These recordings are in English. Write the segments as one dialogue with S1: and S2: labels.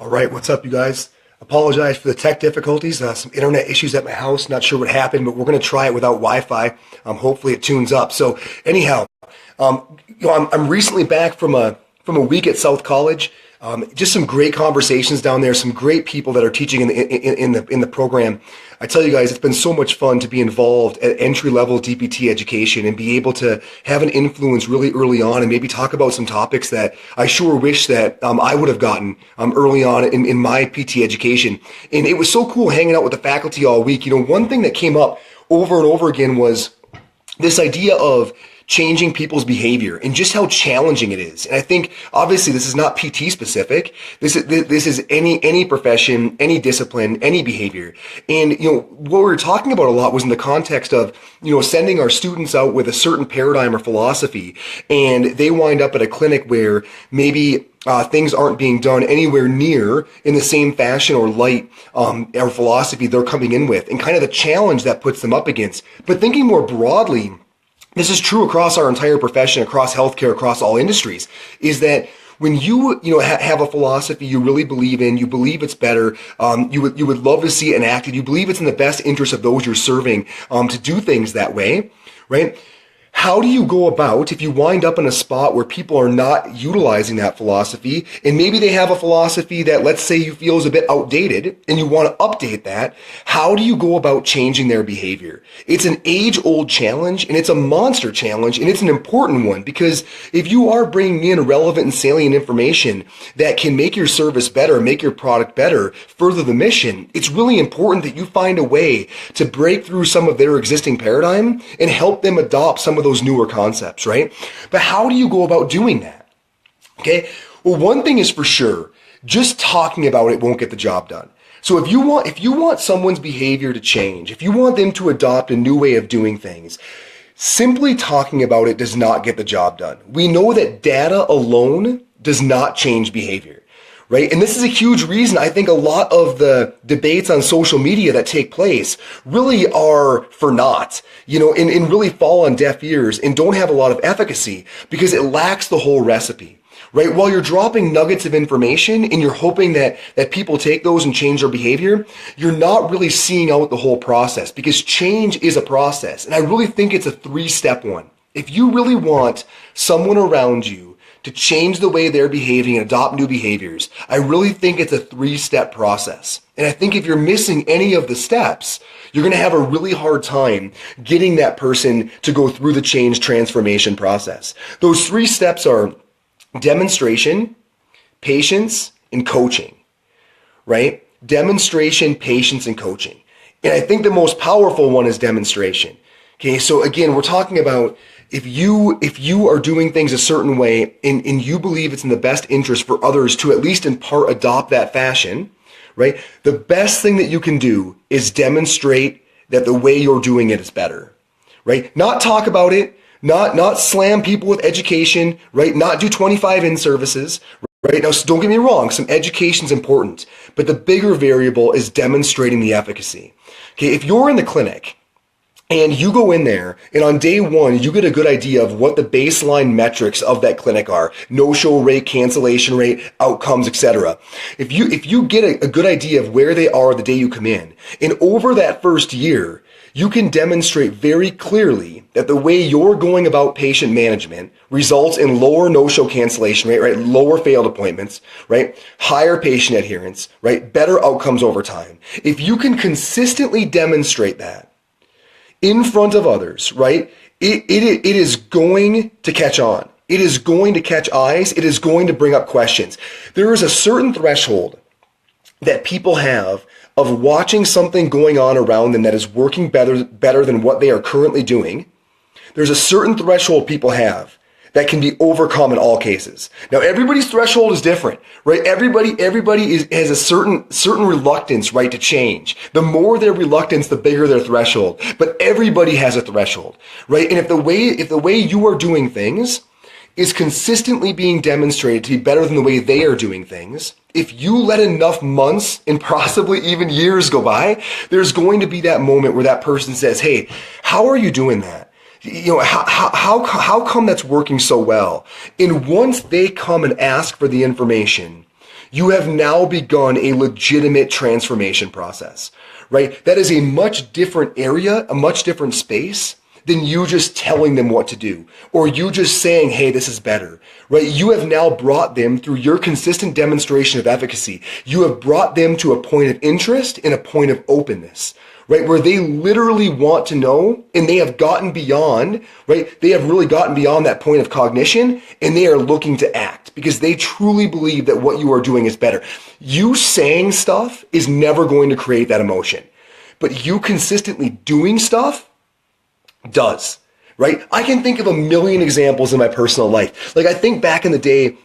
S1: All right, what's up, you guys? Apologize for the tech difficulties, some internet issues at my house. Not sure what happened, but we're going to try it without Wi-Fi. Hopefully, it tunes up. So, anyhow, I'm recently back from a week at South College. Just some great conversations down there. Some great people that are teaching in the program. I tell you guys, it's been so much fun to be involved at entry level DPT education and be able to have an influence really early on and maybe talk about some topics that I sure wish that I would have gotten early on in my PT education. And it was so cool hanging out with the faculty all week. One thing that came up over and over again was this idea of changing people's behavior and just how challenging it is. And I think obviously this is not PT specific. This is any profession, any discipline, any behavior. And what we were talking about a lot was in the context of sending our students out with a certain paradigm or philosophy, and they wind up at a clinic where maybe things aren't being done anywhere near in the same fashion or light or philosophy they're coming in with, and kind of the challenge that puts them up against. But thinking more broadly, this is true across our entire profession, across healthcare, across all industries, is that when you have a philosophy you really believe in, you believe it's better, you would love to see it enacted, you believe it's in the best interest of those you're serving to do things that way, right? How do you go about if you wind up in a spot where people are not utilizing that philosophy, and maybe they have a philosophy that, let's say, you feel is a bit outdated and you want to update that? How do you go about changing their behavior? It's an age-old challenge, and it's a monster challenge, and it's an important one, because if you are bringing in relevant and salient information that can make your service better, make your product better, further the mission, it's really important that you find a way to break through some of their existing paradigm and help them adopt some of those newer concepts, right? But how do you go about doing that? Okay. Well, one thing is for sure, just talking about it won't get the job done. So if you want someone's behavior to change, if you want them to adopt a new way of doing things, simply talking about it does not get the job done. We know that data alone does not change behavior. Right? And this is a huge reason I think a lot of the debates on social media that take place really are for naught, and really fall on deaf ears and don't have a lot of efficacy because it lacks the whole recipe. Right? While you're dropping nuggets of information and you're hoping that people take those and change their behavior, you're not really seeing out the whole process, because change is a process. And I really think it's a 3-step one. If you really want someone around you to change the way they're behaving and adopt new behaviors, I really think it's a 3-step process. And I think if you're missing any of the steps, you're going to have a really hard time getting that person to go through the change transformation process. Those 3 steps are demonstration, patience, and coaching, right? Demonstration, patience, and coaching. And I think the most powerful one is demonstration. Okay, so again, we're talking about if you are doing things a certain way and you believe it's in the best interest for others to at least in part adopt that fashion, right? The best thing that you can do is demonstrate that the way you're doing it is better, right? Not talk about it, not slam people with education, right? Not do 25 in-services, right? Now, don't get me wrong, some education is important, but the bigger variable is demonstrating the efficacy. Okay, if you're in the clinic and you go in there, and on day one, you get a good idea of what the baseline metrics of that clinic are: no-show rate, cancellation rate, outcomes, etc. If you get a good idea of where they are the day you come in, and over that first year, you can demonstrate very clearly that the way you're going about patient management results in lower no-show cancellation rate, right? Lower failed appointments, right? Higher patient adherence, right? Better outcomes over time. If you can consistently demonstrate that in front of others, right? It is going to catch on. It is going to catch eyes. It is going to bring up questions. There is a certain threshold that people have of watching something going on around them that is working better than what they are currently doing. There's a certain threshold people have that can be overcome in all cases. Now, everybody's threshold is different, right? Everybody has a certain reluctance, right, to change. The more their reluctance, the bigger their threshold. But everybody has a threshold, right? And if the way you are doing things is consistently being demonstrated to be better than the way they are doing things, if you let enough months and possibly even years go by, there's going to be that moment where that person says, "Hey, how are you doing that? How come that's working so well?" And once they come and ask for the information, You have now begun a legitimate transformation process, right? That is a much different area, a much different space than you just telling them what to do or you just saying, hey, this is better, right? You have now brought them through your consistent demonstration of efficacy. You have brought them to a point of interest and a point of openness, right? Where they literally want to know and they have gotten beyond, right? They have really gotten beyond that point of cognition and they are looking to act because they truly believe that what you are doing is better. You saying stuff is never going to create that emotion, but you consistently doing stuff does, right? I can think of a million examples in my personal life. Like I think back in the day,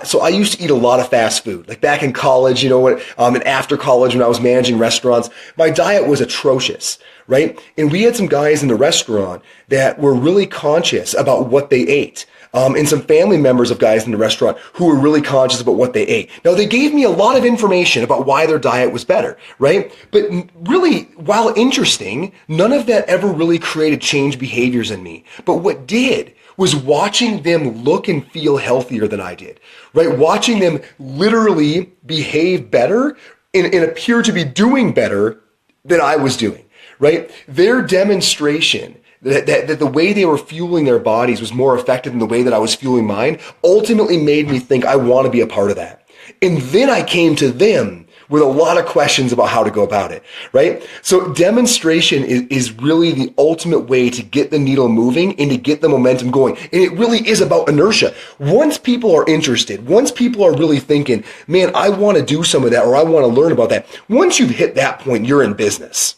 S1: so I used to eat a lot of fast food. Like back in college, and after college when I was managing restaurants, my diet was atrocious, right? And we had some guys in the restaurant that were really conscious about what they ate. And some family members of guys in the restaurant who were really conscious about what they ate. Now, they gave me a lot of information about why their diet was better, right? But really, while interesting, none of that ever really created change behaviors in me. But what did was watching them look and feel healthier than I did, right? Watching them literally behave better and appear to be doing better than I was doing, right? Their demonstration that the way they were fueling their bodies was more effective than the way that I was fueling mine ultimately made me think I want to be a part of that. And then I came to them with a lot of questions about how to go about it, right? So demonstration is really the ultimate way to get the needle moving and to get the momentum going. And it really is about inertia. Once people are interested, once people are really thinking, man, I want to do some of that or I want to learn about that. Once you've hit that point, you're in business.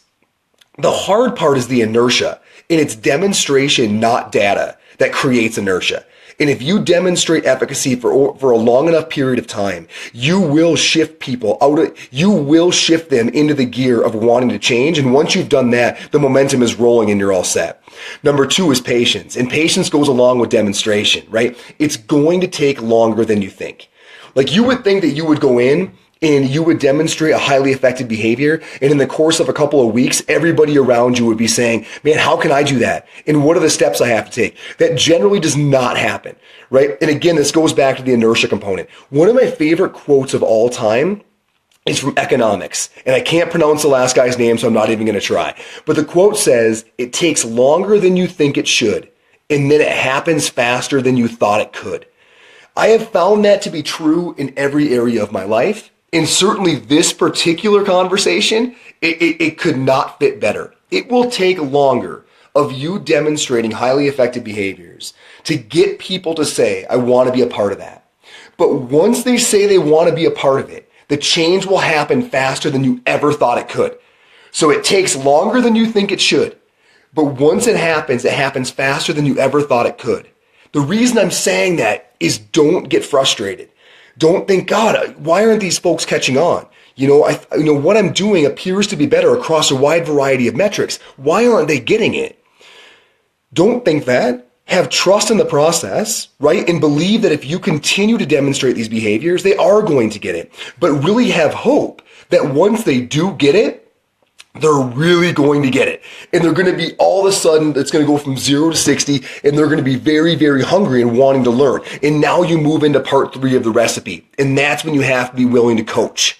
S1: The hard part is the inertia. And it's demonstration, not data, that creates inertia. And if you demonstrate efficacy for a long enough period of time, you will shift people you will shift them into the gear of wanting to change. And once you've done that, the momentum is rolling and you're all set. Number 2 is patience. And patience goes along with demonstration, right? It's going to take longer than you think. Like you would think that you would go in and you would demonstrate a highly effective behavior, and in the course of a couple of weeks, everybody around you would be saying, man, how can I do that? And what are the steps I have to take? That generally does not happen, right? And again, this goes back to the inertia component. One of my favorite quotes of all time is from economics, and I can't pronounce the last guy's name, so I'm not even going to try. But the quote says, it takes longer than you think it should, and then it happens faster than you thought it could. I have found that to be true in every area of my life. And certainly this particular conversation, it could not fit better. It will take longer of you demonstrating highly effective behaviors to get people to say, I want to be a part of that. But once they say they want to be a part of it, the change will happen faster than you ever thought it could. So it takes longer than you think it should. But once it happens faster than you ever thought it could. The reason I'm saying that is don't get frustrated. Don't think, God, why aren't these folks catching on? What I'm doing appears to be better across a wide variety of metrics. Why aren't they getting it? Don't think that. Have trust in the process, right? And believe that if you continue to demonstrate these behaviors, they are going to get it. But really have hope that once they do get it, they're really going to get it. And they're going to be all of a sudden, it's going to go from 0 to 60, and they're going to be very, very hungry and wanting to learn. And now you move into part 3 of the recipe. And that's when you have to be willing to coach.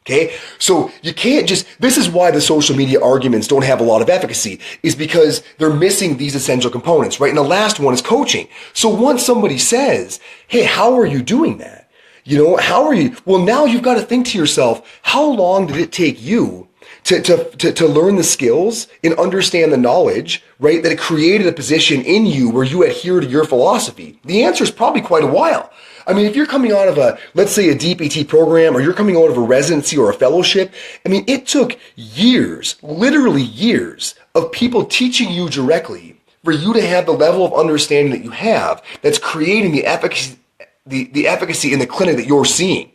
S1: Okay? So you can't this is why the social media arguments don't have a lot of efficacy, is because they're missing these essential components, right? And the last one is coaching. So once somebody says, hey, how are you doing that? How are you? Well, now you've got to think to yourself, how long did it take you to learn the skills and understand the knowledge, right, that it created a position in you where you adhere to your philosophy? The answer is probably quite a while. I mean, if you're coming out of let's say a DPT program, or you're coming out of a residency or a fellowship, I mean, it took years, literally years, of people teaching you directly for you to have the level of understanding that you have that's creating the efficacy in the clinic that you're seeing.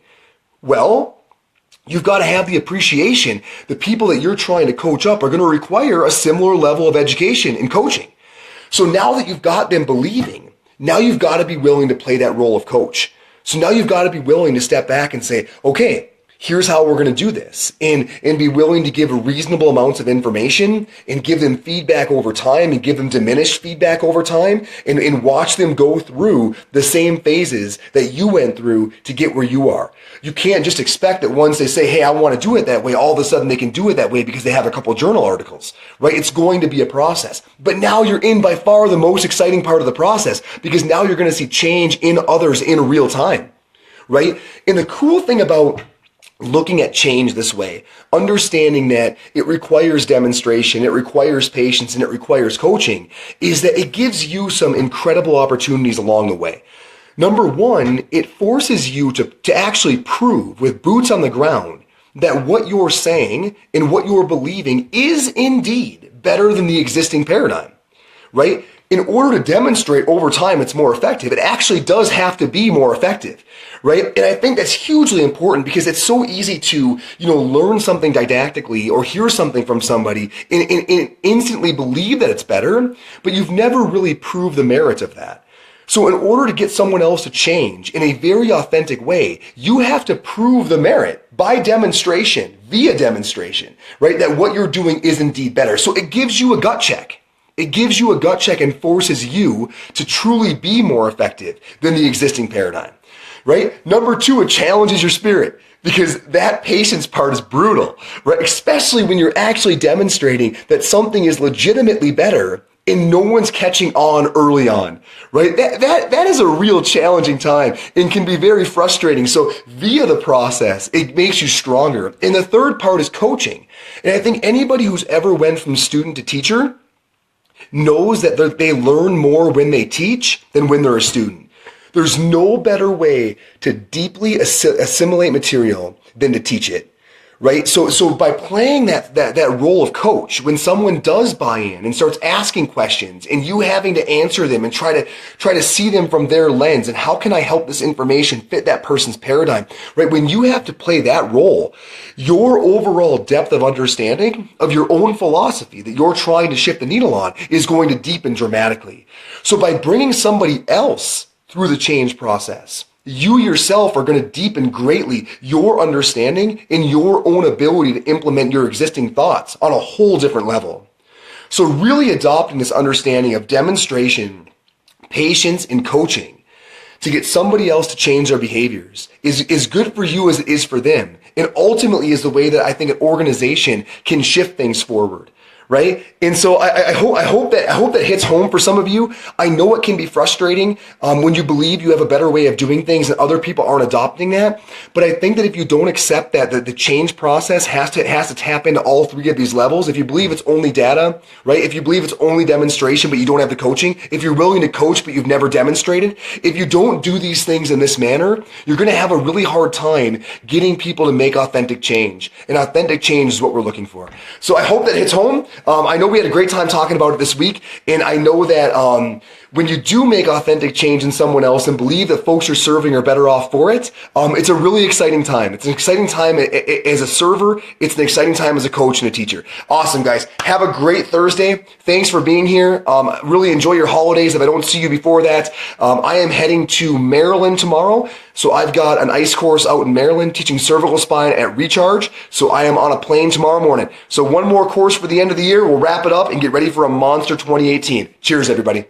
S1: Well, you've got to have the appreciation. The people that you're trying to coach up are going to require a similar level of education and coaching. So now that you've got them believing, now you've got to be willing to play that role of coach. So now you've got to be willing to step back and say, okay, here's how we're going to do this, and be willing to give reasonable amounts of information and give them feedback over time and give them diminished feedback over time and watch them go through the same phases that you went through to get where you are. You can't just expect that once they say, hey, I want to do it that way, all of a sudden they can do it that way because they have a couple journal articles, right? It's going to be a process. But now you're in by far the most exciting part of the process, because now you're going to see change in others in real time, right? And the cool thing about looking at change this way, understanding that it requires demonstration, it requires patience, and it requires coaching, is that it gives you some incredible opportunities along the way. Number one, it forces you to actually prove with boots on the ground that what you're saying and what you're believing is indeed better than the existing paradigm, right? In order to demonstrate over time it's more effective, it actually does have to be more effective, right? And I think that's hugely important, because it's so easy to, learn something didactically or hear something from somebody and instantly believe that it's better, but you've never really proved the merits of that. So in order to get someone else to change in a very authentic way, you have to prove the merit by demonstration, via demonstration, right? That what you're doing is indeed better. So it gives you a gut check. It gives you a gut check and forces you to truly be more effective than the existing paradigm, right? Number two, it challenges your spirit, because that patience part is brutal, right? Especially when you're actually demonstrating that something is legitimately better and no one's catching on early on, right? That is a real challenging time and can be very frustrating. So via the process, it makes you stronger. And the third part is coaching. And I think anybody who's ever went from student to teacher knows that they learn more when they teach than when they're a student. There's no better way to deeply assimilate material than to teach it, right? So by playing that role of coach, when someone does buy in and starts asking questions and you having to answer them and try to see them from their lens and how can I help this information fit that person's paradigm, right? When you have to play that role, your overall depth of understanding of your own philosophy that you're trying to shift the needle on is going to deepen dramatically. So by bringing somebody else through the change process, you yourself are going to deepen greatly your understanding and your own ability to implement your existing thoughts on a whole different level. So really adopting this understanding of demonstration, patience, and coaching to get somebody else to change their behaviors is good for you as it is for them. And ultimately is the way that I think an organization can shift things forward. Right? And so I hope that hits home for some of you. I know it can be frustrating when you believe you have a better way of doing things and other people aren't adopting that. But I think that if you don't accept that the change process has to tap into all three of these levels, if you believe it's only data, right? If you believe it's only demonstration, but you don't have the coaching, if you're willing to coach, but you've never demonstrated, if you don't do these things in this manner, you're going to have a really hard time getting people to make authentic change. And authentic change is what we're looking for. So I hope that hits home. I know we had a great time talking about it this week, and I know that when you do make authentic change in someone else and believe that folks you're serving are better off for it, it's a really exciting time. It's an exciting time as a server. It's an exciting time as a coach and a teacher. Awesome, guys. Have a great Thursday. Thanks for being here. Really enjoy your holidays if I don't see you before that. I am heading to Maryland tomorrow. So I've got an ICE course out in Maryland teaching cervical spine at Recharge. So I am on a plane tomorrow morning. So one more course for the end of the year. We'll wrap it up and get ready for a monster 2018. Cheers, everybody.